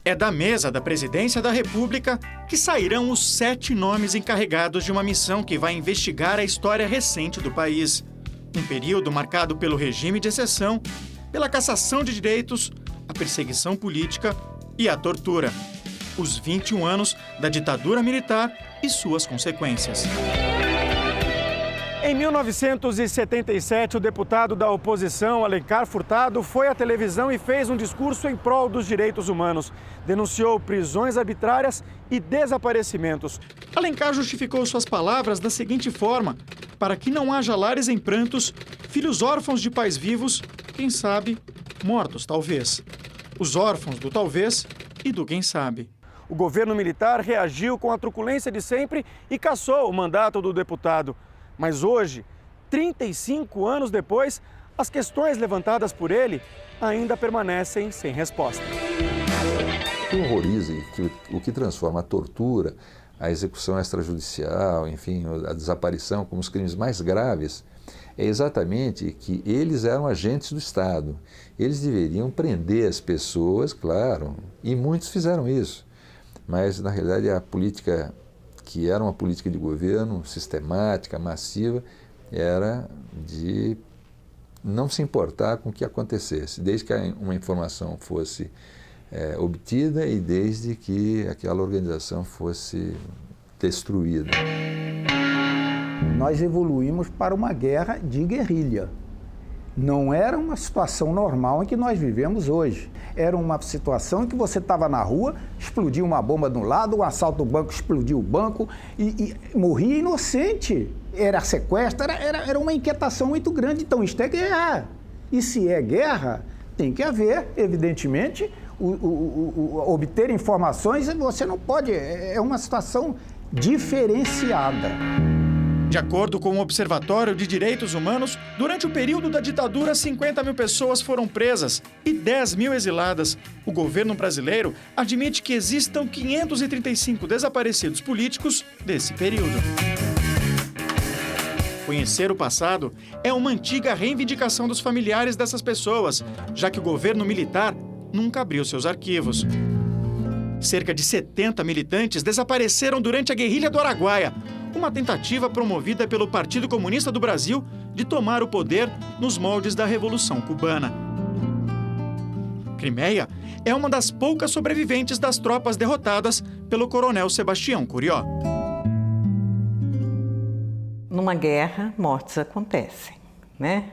É da mesa da Presidência da República que sairão os 7 nomes encarregados de uma missão que vai investigar a história recente do país. Um período marcado pelo regime de exceção, pela cassação de direitos, a perseguição política e a tortura. Os 21 anos da ditadura militar e suas consequências. Em 1977, o deputado da oposição, Alencar Furtado, foi à televisão e fez um discurso em prol dos direitos humanos. Denunciou prisões arbitrárias e desaparecimentos. Alencar justificou suas palavras da seguinte forma: para que não haja lares em prantos, filhos órfãos de pais vivos, quem sabe, mortos talvez. Os órfãos do talvez e do quem sabe. O governo militar reagiu com a truculência de sempre e cassou o mandato do deputado. Mas hoje, 35 anos depois, as questões levantadas por ele ainda permanecem sem resposta. O que horroriza e o que transforma a tortura, a execução extrajudicial, enfim, a desaparição como os crimes mais graves, é exatamente que eles eram agentes do Estado. Eles deveriam prender as pessoas, claro, e muitos fizeram isso. Mas, na realidade, a política, que era uma política de governo sistemática, massiva, era de não se importar com o que acontecesse, desde que uma informação fosse obtida e desde que aquela organização fosse destruída. Nós evoluímos para uma guerra de guerrilha. Não era uma situação normal em que nós vivemos hoje. Era uma situação em que você estava na rua, explodia uma bomba de um lado, um assalto ao banco, explodiu o banco e morria inocente. Era sequestro, era uma inquietação muito grande. Então, isto é guerra. E se é guerra, tem que haver, evidentemente, obter informações, você não pode. É uma situação diferenciada. De acordo com o Observatório de Direitos Humanos, durante o período da ditadura, 50 mil pessoas foram presas e 10 mil exiladas. O governo brasileiro admite que existam 535 desaparecidos políticos desse período. Conhecer o passado é uma antiga reivindicação dos familiares dessas pessoas, já que o governo militar nunca abriu seus arquivos. Cerca de 70 militantes desapareceram durante a guerrilha do Araguaia, uma tentativa promovida pelo Partido Comunista do Brasil de tomar o poder nos moldes da Revolução Cubana. Crimeia é uma das poucas sobreviventes das tropas derrotadas pelo coronel Sebastião Curió. Numa guerra, mortes acontecem, né?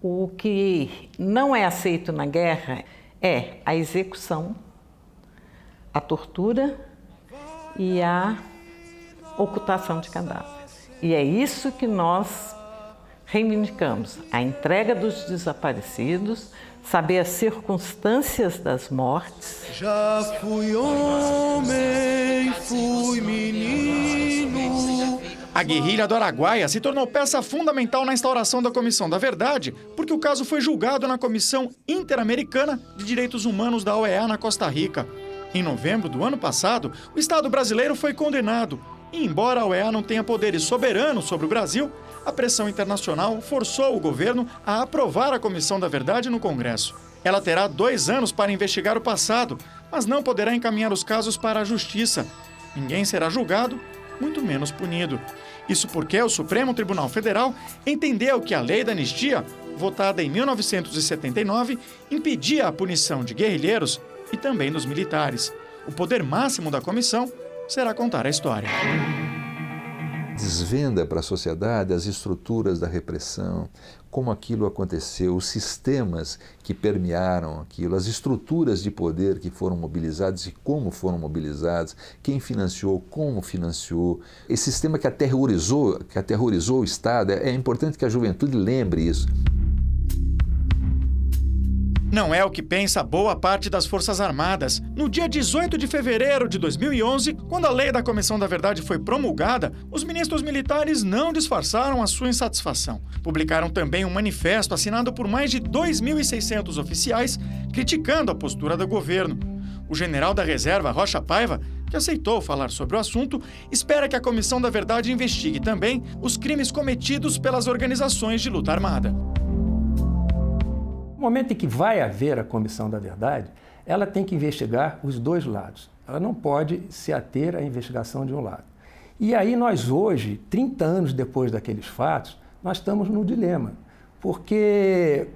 O que não é aceito na guerra é a execução, a tortura e a ocultação de cadáveres. E é isso que nós reivindicamos, a entrega dos desaparecidos, saber as circunstâncias das mortes. Já fui homem, fui menino. A guerrilha do Araguaia se tornou peça fundamental na instauração da Comissão da Verdade, porque o caso foi julgado na Comissão Interamericana de Direitos Humanos da OEA na Costa Rica. Em novembro do ano passado, o Estado brasileiro foi condenado. E embora a OEA não tenha poderes soberanos sobre o Brasil, a pressão internacional forçou o governo a aprovar a Comissão da Verdade no Congresso. Ela terá 2 anos para investigar o passado, mas não poderá encaminhar os casos para a Justiça. Ninguém será julgado, muito menos punido. Isso porque o Supremo Tribunal Federal entendeu que a Lei da Anistia, votada em 1979, impedia a punição de guerrilheiros e também dos militares. O poder máximo da comissão será contar a história. Desvenda para a sociedade as estruturas da repressão, como aquilo aconteceu, os sistemas que permearam aquilo, as estruturas de poder que foram mobilizadas e como foram mobilizadas, quem financiou, como financiou. Esse sistema que aterrorizou o Estado, é importante que a juventude lembre isso. Não é o que pensa boa parte das Forças Armadas. No dia 18 de fevereiro de 2011, quando a Lei da Comissão da Verdade foi promulgada, os ministros militares não disfarçaram a sua insatisfação. Publicaram também um manifesto assinado por mais de 2.600 oficiais, criticando a postura do governo. O general da reserva, Rocha Paiva, que aceitou falar sobre o assunto, espera que a Comissão da Verdade investigue também os crimes cometidos pelas organizações de luta armada. No momento em que vai haver a Comissão da Verdade, ela tem que investigar os dois lados. Ela não pode se ater à investigação de um lado. E aí nós hoje, 30 anos depois daqueles fatos, nós estamos no dilema, porque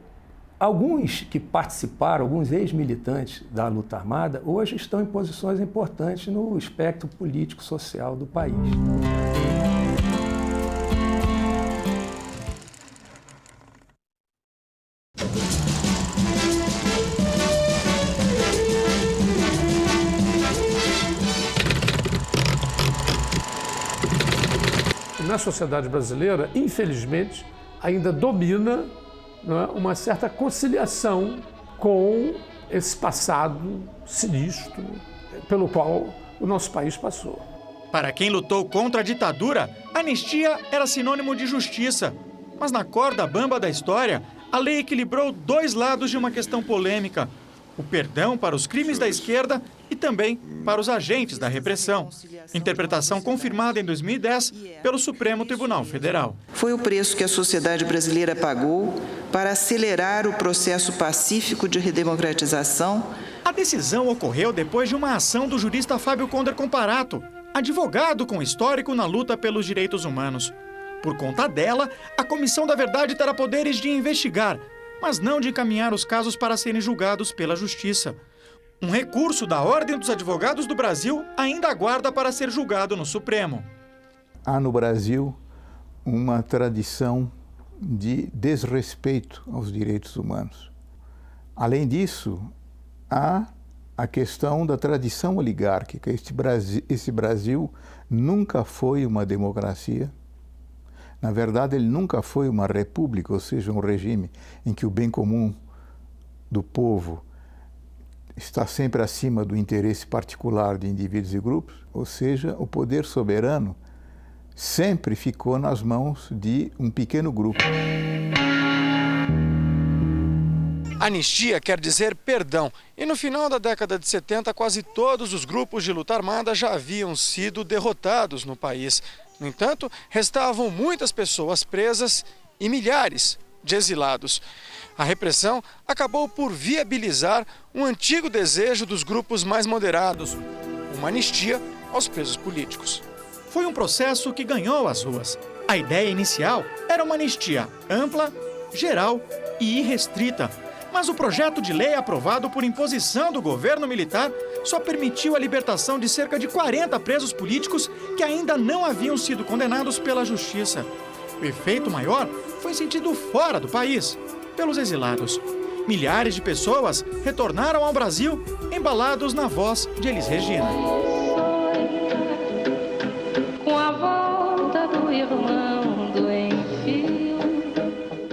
alguns que participaram, alguns ex-militantes da luta armada, hoje estão em posições importantes no espectro político-social do país. Na sociedade brasileira, infelizmente, ainda domina, não é, uma certa conciliação com esse passado sinistro pelo qual o nosso país passou. Para quem lutou contra a ditadura, anistia era sinônimo de justiça. Mas na corda bamba da história, a lei equilibrou dois lados de uma questão polêmica: o perdão para os crimes da esquerda e também para os agentes da repressão. Interpretação confirmada em 2010 pelo Supremo Tribunal Federal. Foi o preço que a sociedade brasileira pagou para acelerar o processo pacífico de redemocratização. A decisão ocorreu depois de uma ação do jurista Fábio Conder Comparato, advogado com histórico na luta pelos direitos humanos. Por conta dela, a Comissão da Verdade terá poderes de investigar, mas não de encaminhar os casos para serem julgados pela Justiça. Um recurso da Ordem dos Advogados do Brasil ainda aguarda para ser julgado no Supremo. Há no Brasil uma tradição de desrespeito aos direitos humanos. Além disso, há a questão da tradição oligárquica. Esse Brasil nunca foi uma democracia. Na verdade, ele nunca foi uma república, ou seja, um regime em que o bem comum do povo está sempre acima do interesse particular de indivíduos e grupos, ou seja, o poder soberano sempre ficou nas mãos de um pequeno grupo. Anistia quer dizer perdão, e no final da década de 70, quase todos os grupos de luta armada já haviam sido derrotados no país. No entanto, restavam muitas pessoas presas e milhares de exilados. A repressão acabou por viabilizar um antigo desejo dos grupos mais moderados, uma anistia aos presos políticos. Foi um processo que ganhou as ruas. A ideia inicial era uma anistia ampla, geral e irrestrita. Mas o projeto de lei aprovado por imposição do governo militar só permitiu a libertação de cerca de 40 presos políticos que ainda não haviam sido condenados pela justiça. O efeito maior foi sentido fora do país, pelos exilados. Milhares de pessoas retornaram ao Brasil embalados na voz de Elis Regina. Com a volta do irmão do enfio.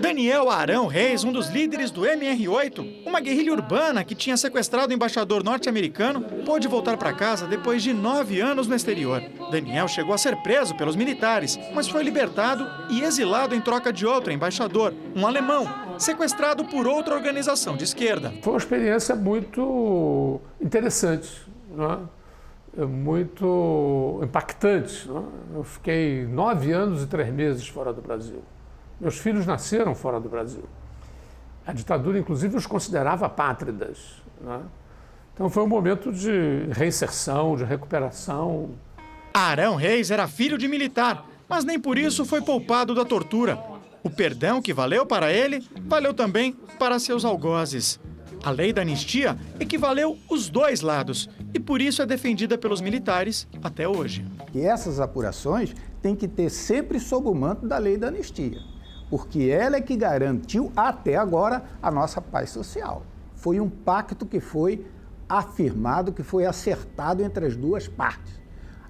Daniel Arão Reis, um dos líderes do MR8, uma guerrilha urbana que tinha sequestrado o embaixador norte-americano, pôde voltar para casa depois de 9 anos no exterior. Daniel chegou a ser preso pelos militares, mas foi libertado e exilado em troca de outro embaixador, um alemão, sequestrado por outra organização de esquerda. Foi uma experiência muito interessante, não é? Muito impactante. Não é? Eu fiquei 9 anos e 3 meses fora do Brasil. Meus filhos nasceram fora do Brasil. A ditadura, inclusive, os considerava apátridas, não é? Então foi um momento de reinserção, de recuperação. Arão Reis era filho de militar, mas nem por isso foi poupado da tortura. O perdão que valeu para ele, valeu também para seus algozes. A lei da anistia equivaleu os dois lados e por isso é defendida pelos militares até hoje. E essas apurações têm que ter sempre sob o manto da lei da anistia, porque ela é que garantiu até agora a nossa paz social. Foi um pacto que foi afirmado, que foi acertado entre as duas partes.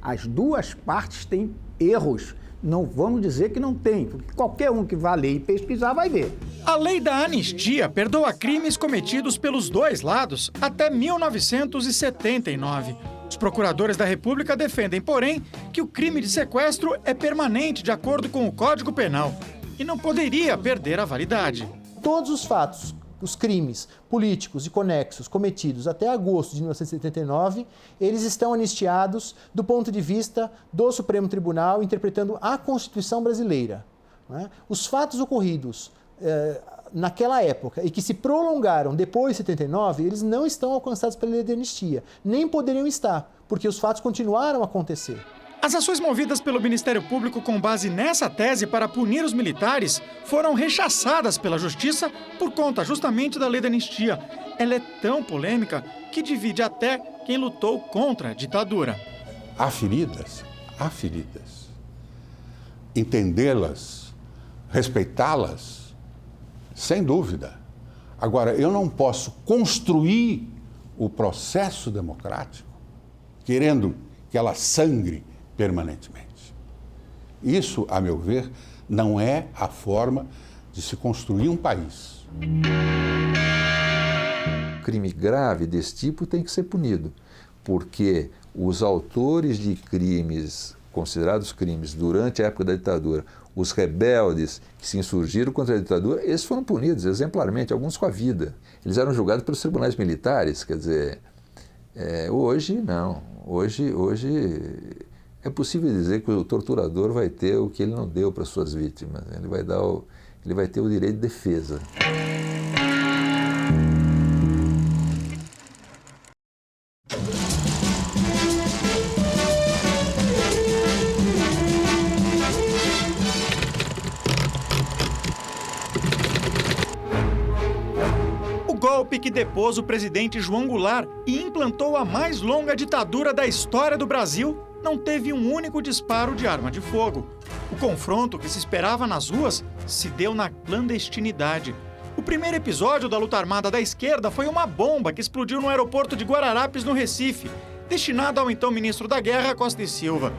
As duas partes têm erros. Não vamos dizer que não tem, porque qualquer um que vá ler e pesquisar vai ver. A lei da anistia perdoa crimes cometidos pelos dois lados até 1979. Os procuradores da República defendem, porém, que o crime de sequestro é permanente de acordo com o Código Penal e não poderia perder a validade. Todos os fatos, os crimes políticos e conexos cometidos até agosto de 1979, eles estão anistiados do ponto de vista do Supremo Tribunal, interpretando a Constituição brasileira. Não é? Os fatos ocorridos naquela época e que se prolongaram depois de 79, eles não estão alcançados pela lei de anistia, nem poderiam estar, porque os fatos continuaram a acontecer. As ações movidas pelo Ministério Público com base nessa tese para punir os militares foram rechaçadas pela Justiça por conta justamente da lei da anistia. Ela é tão polêmica que divide até quem lutou contra a ditadura. Há feridas, entendê-las, respeitá-las, sem dúvida. Agora, eu não posso construir o processo democrático querendo que ela sangre permanentemente. Isso, a meu ver, não é a forma de se construir um país. Crime grave desse tipo tem que ser punido, porque os autores de crimes, considerados crimes durante a época da ditadura, os rebeldes que se insurgiram contra a ditadura, esses foram punidos exemplarmente, alguns com a vida. Eles eram julgados pelos tribunais militares, quer dizer, hoje não. Hoje é possível dizer que o torturador vai ter o que ele não deu para suas vítimas. Ele vai ter o direito de defesa. O golpe que depôs o presidente João Goulart e implantou a mais longa ditadura da história do Brasil não teve um único disparo de arma de fogo. O confronto que se esperava nas ruas se deu na clandestinidade. O primeiro episódio da luta armada da esquerda foi uma bomba que explodiu no aeroporto de Guararapes, no Recife, destinada ao então ministro da Guerra, Costa e Silva.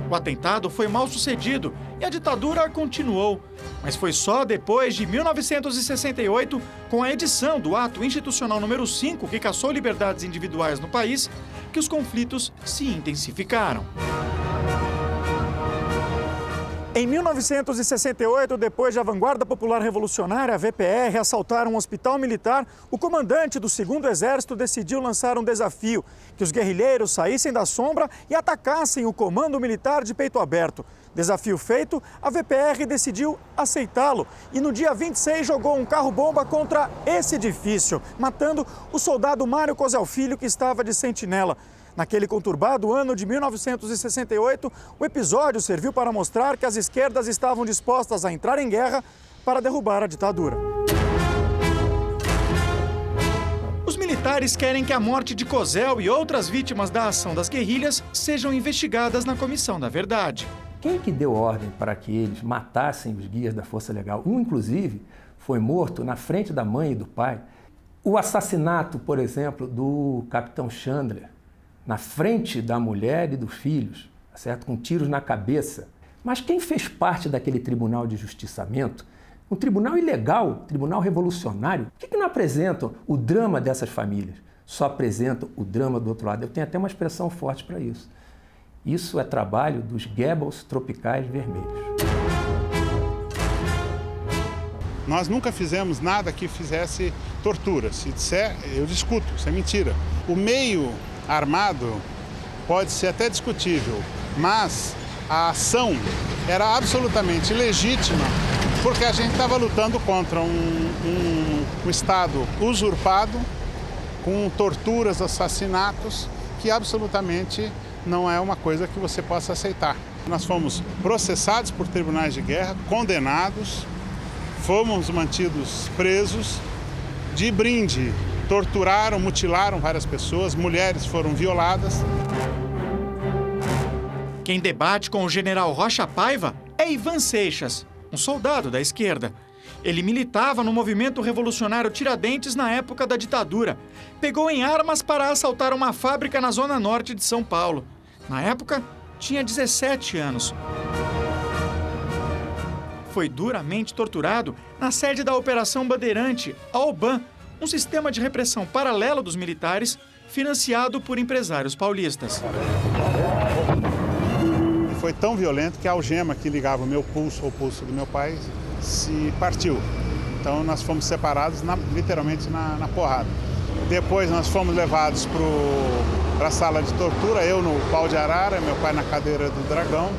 O atentado foi mal sucedido e a ditadura continuou. Mas foi só depois de 1968, com a edição do Ato Institucional número 5, que cassou liberdades individuais no país, que os conflitos se intensificaram. Em 1968, depois de a Vanguarda Popular Revolucionária, a VPR, assaltar um hospital militar, o comandante do 2º Exército decidiu lançar um desafio: que os guerrilheiros saíssem da sombra e atacassem o comando militar de peito aberto. Desafio feito, a VPR decidiu aceitá-lo e no dia 26 jogou um carro-bomba contra esse edifício, matando o soldado Mário Cosel Filho, que estava de sentinela. Naquele conturbado ano de 1968, o episódio serviu para mostrar que as esquerdas estavam dispostas a entrar em guerra para derrubar a ditadura. Os militares querem que a morte de Cosel e outras vítimas da ação das guerrilhas sejam investigadas na Comissão da Verdade. Quem que deu ordem para que eles matassem os guias da Força Legal? Um, inclusive, foi morto na frente da mãe e do pai. O assassinato, por exemplo, do capitão Chandler, na frente da mulher e dos filhos, certo? Com tiros na cabeça. Mas quem fez parte daquele tribunal de justiçamento, um tribunal ilegal, tribunal revolucionário, por que não apresentam o drama dessas famílias? Só apresentam o drama do outro lado. Eu tenho até uma expressão forte para isso. Isso é trabalho dos Goebbels tropicais vermelhos. Nós nunca fizemos nada que fizesse tortura. Se disser, eu discuto, isso é mentira. O meio armado pode ser até discutível, mas a ação era absolutamente legítima porque a gente estava lutando contra um Estado usurpado, com torturas, assassinatos, que absolutamente não é uma coisa que você possa aceitar. Nós fomos processados por tribunais de guerra, condenados, fomos mantidos presos, de brinde torturaram, mutilaram várias pessoas, mulheres foram violadas. Quem debate com o general Rocha Paiva é Ivan Seixas, um soldado da esquerda. Ele militava no movimento revolucionário Tiradentes na época da ditadura. Pegou em armas para assaltar uma fábrica na zona norte de São Paulo. Na época, tinha 17 anos. Foi duramente torturado na sede da Operação Bandeirante, a OBAN, um sistema de repressão paralelo dos militares, financiado por empresários paulistas. Foi tão violento que a algema que ligava o meu pulso ao pulso do meu pai se partiu. Então nós fomos separados literalmente na porrada. Depois nós fomos levados para o para a sala de tortura, eu no pau de arara, meu pai na cadeira do dragão.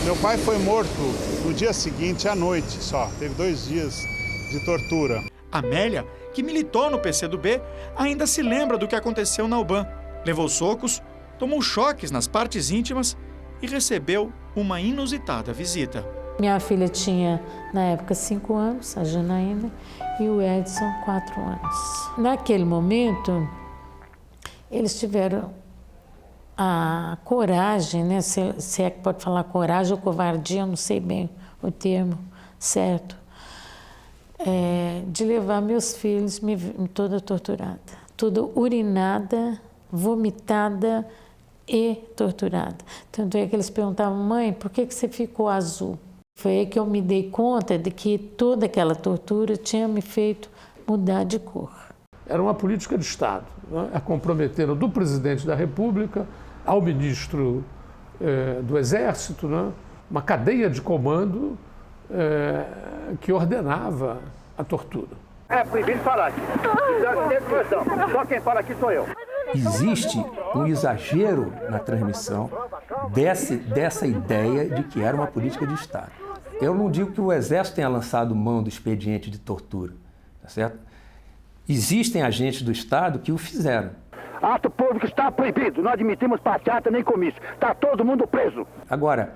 Meu pai foi morto no dia seguinte à noite só, teve 2 dias de tortura. Amélia, que militou no PCdoB, ainda se lembra do que aconteceu na UBAN. Levou socos, tomou choques nas partes íntimas e recebeu uma inusitada visita. Minha filha tinha, na época, 5 anos, a Janaína, e o Edson, 4 anos. Naquele momento, eles tiveram a coragem, né, se é que pode falar coragem ou covardia, eu não sei bem o termo certo, de levar meus filhos toda torturada, toda urinada, vomitada e torturada. Tanto é que eles perguntavam, mãe, por que você ficou azul? Foi aí que eu me dei conta de que toda aquela tortura tinha me feito mudar de cor. Era uma política de Estado, né? Comprometendo do presidente da República ao ministro do Exército, né? Uma cadeia de comando que ordenava a tortura. É proibido falar aqui. Só quem fala aqui sou eu. Existe um exagero na transmissão dessa ideia de que era uma política de Estado. Eu não digo que o Exército tenha lançado mão do expediente de tortura, tá certo? Existem agentes do Estado que o fizeram. Ato público está proibido, não admitimos passeata nem comício, está todo mundo preso. Agora,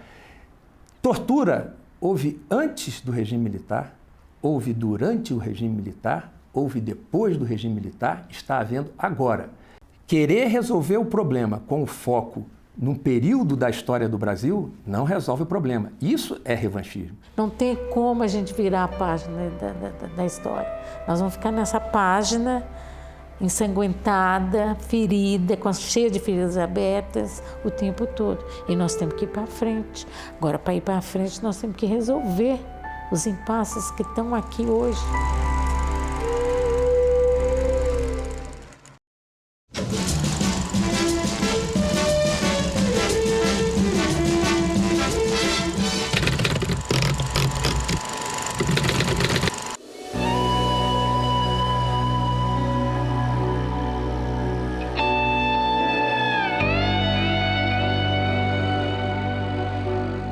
tortura houve antes do regime militar, houve durante o regime militar, houve depois do regime militar, está havendo agora. Querer resolver o problema com foco num período da história do Brasil não resolve o problema. Isso é revanchismo. Não tem como a gente virar a página da história. Nós vamos ficar nessa página ensanguentada, ferida, cheia de feridas abertas o tempo todo. E nós temos que ir para frente. Agora, para ir para frente, nós temos que resolver os impasses que estão aqui hoje.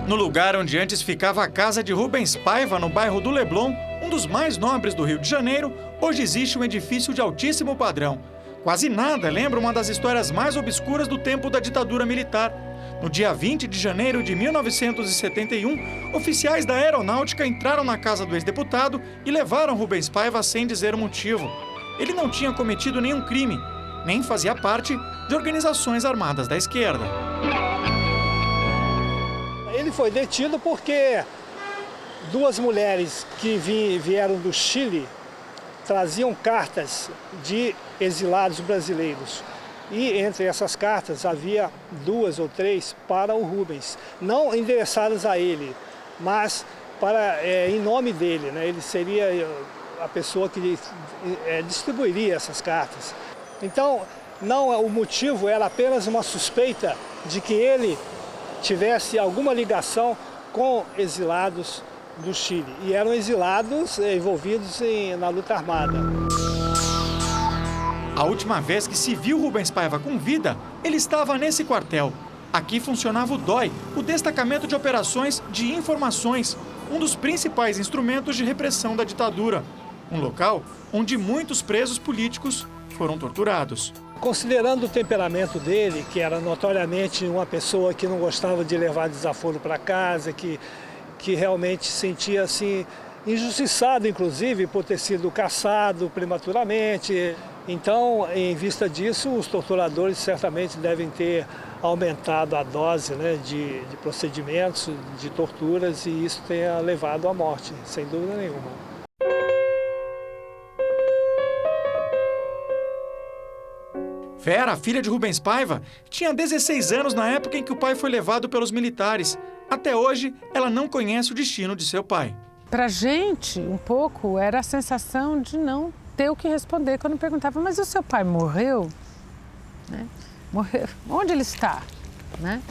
No lugar onde antes ficava a casa de Rubens Paiva, no bairro do Leblon, um dos mais nobres do Rio de Janeiro, hoje existe um edifício de altíssimo padrão. Quase nada lembra uma das histórias mais obscuras do tempo da ditadura militar. No dia 20 de janeiro de 1971, oficiais da Aeronáutica entraram na casa do ex-deputado e levaram Rubens Paiva sem dizer o motivo. Ele não tinha cometido nenhum crime, nem fazia parte de organizações armadas da esquerda. Ele foi detido porque 2 mulheres que vieram do Chile traziam cartas de exilados brasileiros. E entre essas cartas havia 2 ou 3 para o Rubens, não endereçadas a ele, mas em nome dele, né? Ele seria a pessoa que distribuiria essas cartas. Então, o motivo era apenas uma suspeita de que ele tivesse alguma ligação com exilados do Chile. E eram exilados envolvidos na luta armada. A última vez que se viu Rubens Paiva com vida, ele estava nesse quartel. Aqui funcionava o DOI, o Destacamento de Operações de Informações, um dos principais instrumentos de repressão da ditadura. Um local onde muitos presos políticos foram torturados. Considerando o temperamento dele, que era notoriamente uma pessoa que não gostava de levar desaforo para casa, que realmente sentia assim, injustiçado, inclusive, por ter sido caçado prematuramente. Então, em vista disso, os torturadores certamente devem ter aumentado a dose, né, de procedimentos, de torturas, e isso tenha levado à morte, sem dúvida nenhuma. Vera, filha de Rubens Paiva, tinha 16 anos na época em que o pai foi levado pelos militares. Até hoje, ela não conhece o destino de seu pai. Pra gente, um pouco, era a sensação de não ter o que responder quando perguntava, mas o seu pai morreu? Né? Morreu. Onde ele está? Né?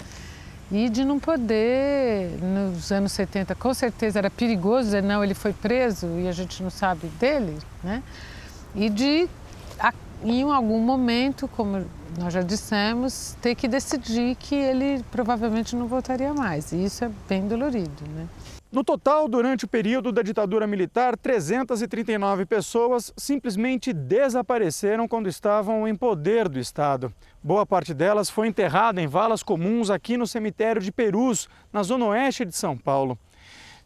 E de não poder, nos anos 70, com certeza era perigoso dizer, não, ele foi preso e a gente não sabe dele, né? E de e em algum momento, como nós já dissemos, ter que decidir que ele provavelmente não voltaria mais. E isso é bem dolorido, né? No total, durante o período da ditadura militar, 339 pessoas simplesmente desapareceram quando estavam em poder do Estado. Boa parte delas foi enterrada em valas comuns aqui no cemitério de Perus, na zona oeste de São Paulo.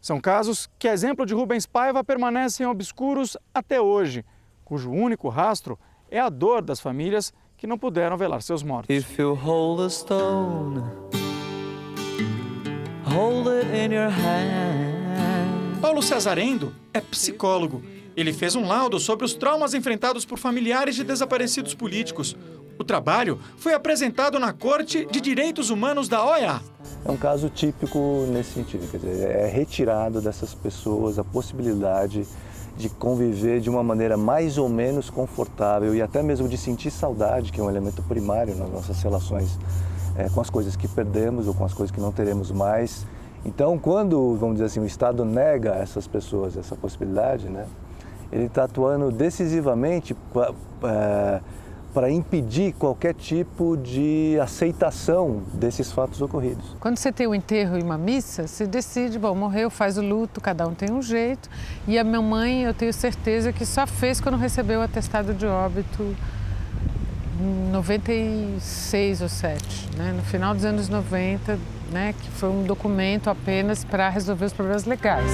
São casos que, a exemplo de Rubens Paiva, permanecem obscuros até hoje, cujo único rastro é a dor das famílias que não puderam velar seus mortos. If you hold a stone, hold it in your hand. Paulo Cesarendo é psicólogo. Ele fez um laudo sobre os traumas enfrentados por familiares de desaparecidos políticos. O trabalho foi apresentado na Corte de Direitos Humanos da OEA. É um caso típico nesse sentido, quer dizer, é retirado dessas pessoas a possibilidade de conviver de uma maneira mais ou menos confortável e até mesmo de sentir saudade, que é um elemento primário nas nossas relações com as coisas que perdemos ou com as coisas que não teremos mais. Então, quando, vamos dizer assim, o Estado nega a essas pessoas essa possibilidade, né, ele está atuando decisivamente para impedir qualquer tipo de aceitação desses fatos ocorridos. Quando você tem um enterro e uma missa, você decide, bom, morreu, faz o luto, cada um tem um jeito. E a minha mãe, eu tenho certeza que só fez quando recebeu o atestado de óbito em 96 ou 7, né? No final dos anos 90, né? Que foi um documento apenas para resolver os problemas legais.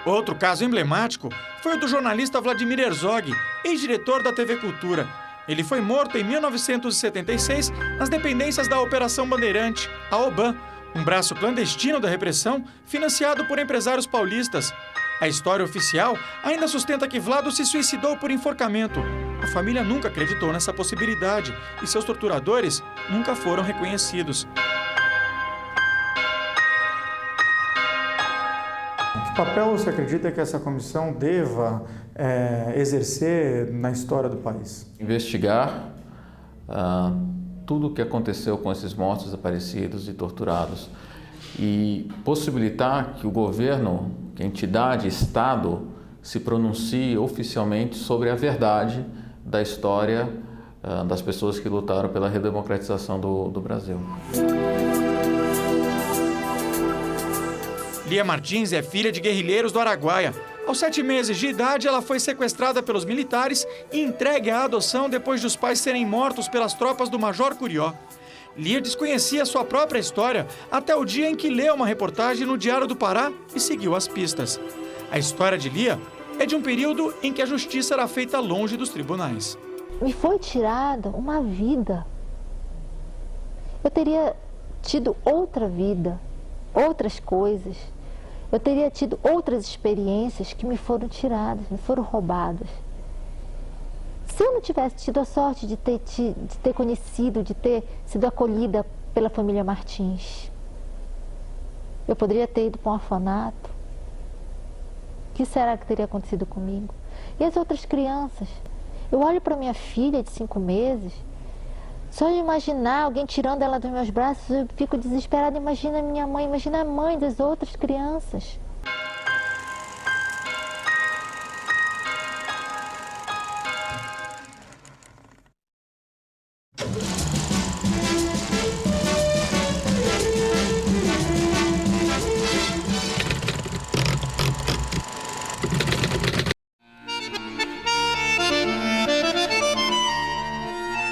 Outro caso emblemático foi o do jornalista Vladimir Herzog, ex-diretor da TV Cultura. Ele foi morto em 1976 nas dependências da Operação Bandeirante, a OBAN, um braço clandestino da repressão financiado por empresários paulistas. A história oficial ainda sustenta que Vlado se suicidou por enforcamento. A família nunca acreditou nessa possibilidade e seus torturadores nunca foram reconhecidos. Que papel você acredita que essa comissão deva exercer na história do país? Investigar tudo o que aconteceu com esses mortos desaparecidos e torturados e possibilitar que o governo, que a entidade, Estado, se pronuncie oficialmente sobre a verdade da história das pessoas que lutaram pela redemocratização do Brasil. Lia Martins é filha de guerrilheiros do Araguaia. Aos 7 meses de idade, ela foi sequestrada pelos militares e entregue à adoção depois de os pais serem mortos pelas tropas do Major Curió. Lia desconhecia sua própria história até o dia em que leu uma reportagem no Diário do Pará e seguiu as pistas. A história de Lia é de um período em que a justiça era feita longe dos tribunais. Me foi tirada uma vida. Eu teria tido outra vida, outras coisas. Eu teria tido outras experiências que me foram tiradas, me foram roubadas. Se eu não tivesse tido a sorte de ter conhecido, de ter sido acolhida pela família Martins, eu poderia ter ido para um orfanato. O que será que teria acontecido comigo? E as outras crianças? Eu olho para minha filha de 5 meses, só de imaginar alguém tirando ela dos meus braços, eu fico desesperada. Imagina a minha mãe, imagina a mãe das outras crianças.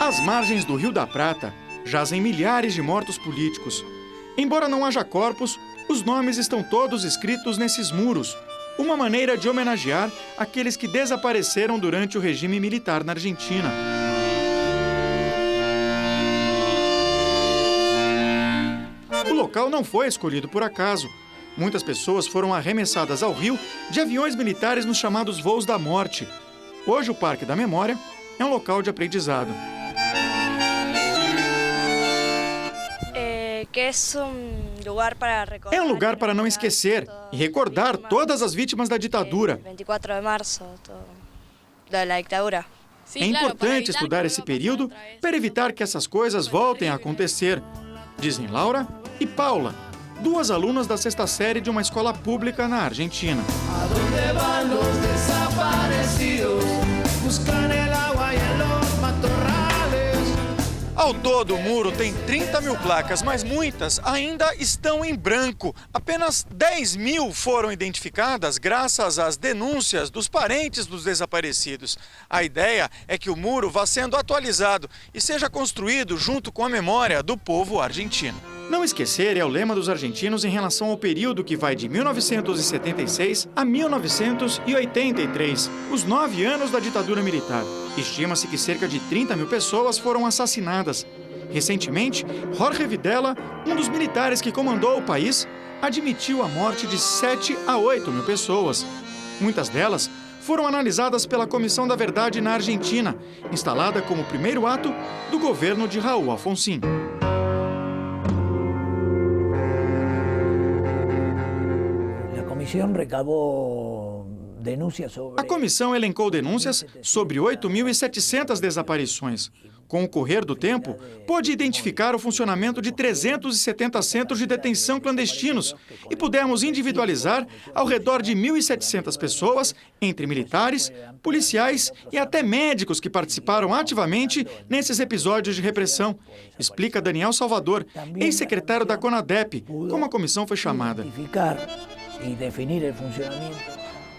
Às margens do Rio da Prata, jazem milhares de mortos políticos. Embora não haja corpos, os nomes estão todos escritos nesses muros, uma maneira de homenagear aqueles que desapareceram durante o regime militar na Argentina. O local não foi escolhido por acaso. Muitas pessoas foram arremessadas ao rio de aviões militares nos chamados voos da morte. Hoje, o Parque da Memória é um local de aprendizado. É um lugar para não esquecer e recordar todas as vítimas da ditadura. É importante estudar esse período para evitar que essas coisas voltem a acontecer, dizem Laura e Paula, 2 alunas da 6ª série de uma escola pública na Argentina. buscan el agua y en los matorrales. Ao todo, o muro tem 30 mil placas, mas muitas ainda estão em branco. Apenas 10 mil foram identificadas graças às denúncias dos parentes dos desaparecidos. A ideia é que o muro vá sendo atualizado e seja construído junto com a memória do povo argentino. Não esquecer é o lema dos argentinos em relação ao período que vai de 1976 a 1983, os 9 anos da ditadura militar. Estima-se que cerca de 30 mil pessoas foram assassinadas. Recentemente, Jorge Videla, um dos militares que comandou o país, admitiu a morte de 7 a 8 mil pessoas. Muitas delas foram analisadas pela Comissão da Verdade na Argentina, instalada como primeiro ato do governo de Raúl Alfonsín. A comissão elencou denúncias sobre 8.700 desaparições. Com o correr do tempo, pôde identificar o funcionamento de 370 centros de detenção clandestinos e pudemos individualizar ao redor de 1.700 pessoas, entre militares, policiais e até médicos que participaram ativamente nesses episódios de repressão, explica Daniel Salvador, ex-secretário da CONADEP, como a comissão foi chamada.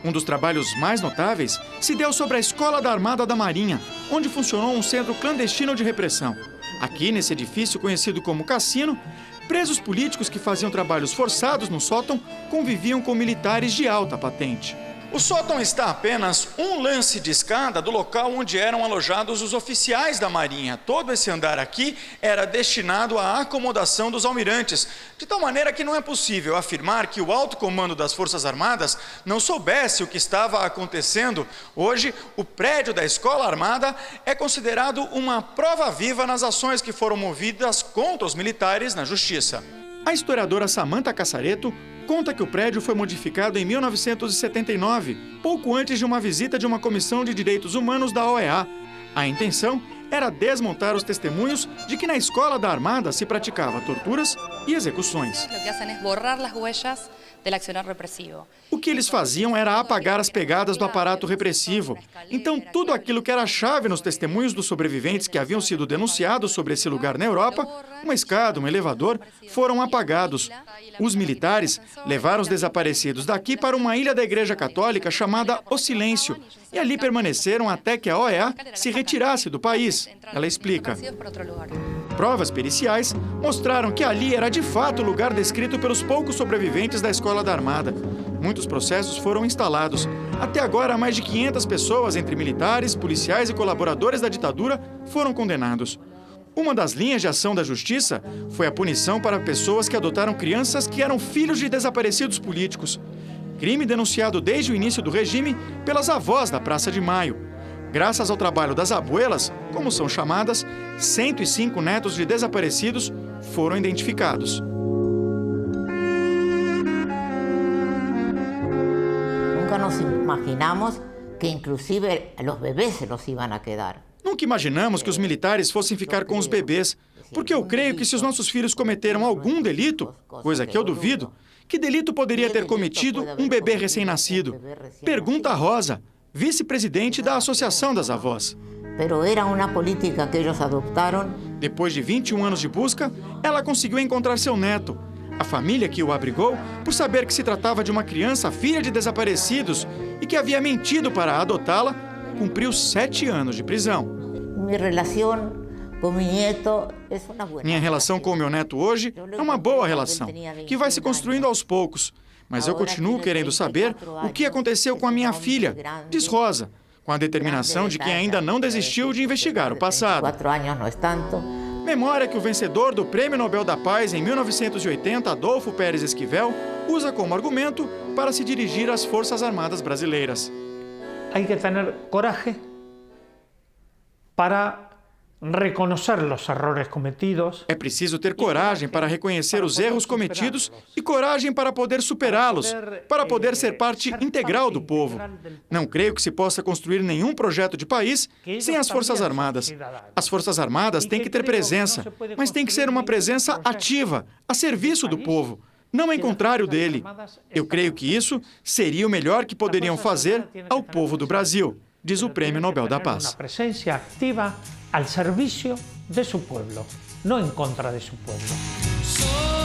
Um dos trabalhos mais notáveis se deu sobre a Escola da Armada da Marinha, onde funcionou um centro clandestino de repressão. Aqui, nesse edifício conhecido como Cassino, presos políticos que faziam trabalhos forçados no sótão conviviam com militares de alta patente. O sótão está a apenas um lance de escada do local onde eram alojados os oficiais da Marinha. Todo esse andar aqui era destinado à acomodação dos almirantes, de tal maneira que não é possível afirmar que o alto comando das Forças Armadas não soubesse o que estava acontecendo. Hoje, o prédio da Escola Armada é considerado uma prova viva nas ações que foram movidas contra os militares na Justiça. A historiadora Samantha Cassareto conta que o prédio foi modificado em 1979, pouco antes de uma visita de uma comissão de direitos humanos da OEA. A intenção era desmontar os testemunhos de que na Escola da Armada se praticava torturas e execuções. O que eles faziam era apagar as pegadas do aparato repressivo. Então, tudo aquilo que era chave nos testemunhos dos sobreviventes que haviam sido denunciados sobre esse lugar na Europa, uma escada, um elevador, foram apagados. Os militares levaram os desaparecidos daqui para uma ilha da Igreja Católica chamada O Silêncio, e ali permaneceram até que a OEA se retirasse do país. Ela explica. Provas periciais mostraram que ali era de fato o lugar descrito pelos poucos sobreviventes da Escola da Armada. Muitos processos foram instalados. Até agora, mais de 500 pessoas, entre militares, policiais e colaboradores da ditadura, foram condenados. Uma das linhas de ação da Justiça foi a punição para pessoas que adotaram crianças que eram filhos de desaparecidos políticos. Crime denunciado desde o início do regime pelas avós da Praça de Maio. Graças ao trabalho das abuelas, como são chamadas, 105 netos de desaparecidos foram identificados. Nunca nos imaginamos que inclusive los bebés se los iban a quedar. Nunca imaginamos que os militares fossem ficar com os bebês, porque eu creio que se os nossos filhos cometeram algum delito, coisa que eu duvido, que delito poderia ter cometido um bebê recém-nascido? Pergunta a Rosa, vice-presidente da Associação das Avós. Depois de 21 anos de busca, ela conseguiu encontrar seu neto. A família que o abrigou, por saber que se tratava de uma criança filha de desaparecidos e que havia mentido para adotá-la, cumpriu 7 anos de prisão. Minha relação com o meu neto hoje é uma boa relação, que vai se construindo aos poucos. Mas eu continuo querendo saber o que aconteceu com a minha filha, diz Rosa, com a determinação de quem ainda não desistiu de investigar o passado. Memória que o vencedor do Prêmio Nobel da Paz em 1980, Adolfo Pérez Esquivel, usa como argumento para se dirigir às Forças Armadas brasileiras. Hay que tener coraje para reconocer los errores cometidos. É preciso ter coragem para reconhecer os erros cometidos e coragem para poder superá-los, para poder ser parte integral do povo. Não creio que se possa construir nenhum projeto de país sem as Forças Armadas. As Forças Armadas têm que ter presença, mas tem que ser uma presença ativa, a serviço do povo, não em contrário dele. Eu creio que isso seria o melhor que poderiam fazer ao povo do Brasil. diz o Prêmio Nobel da Una Paz. presencia activa al servicio de su pueblo, no en contra de su pueblo.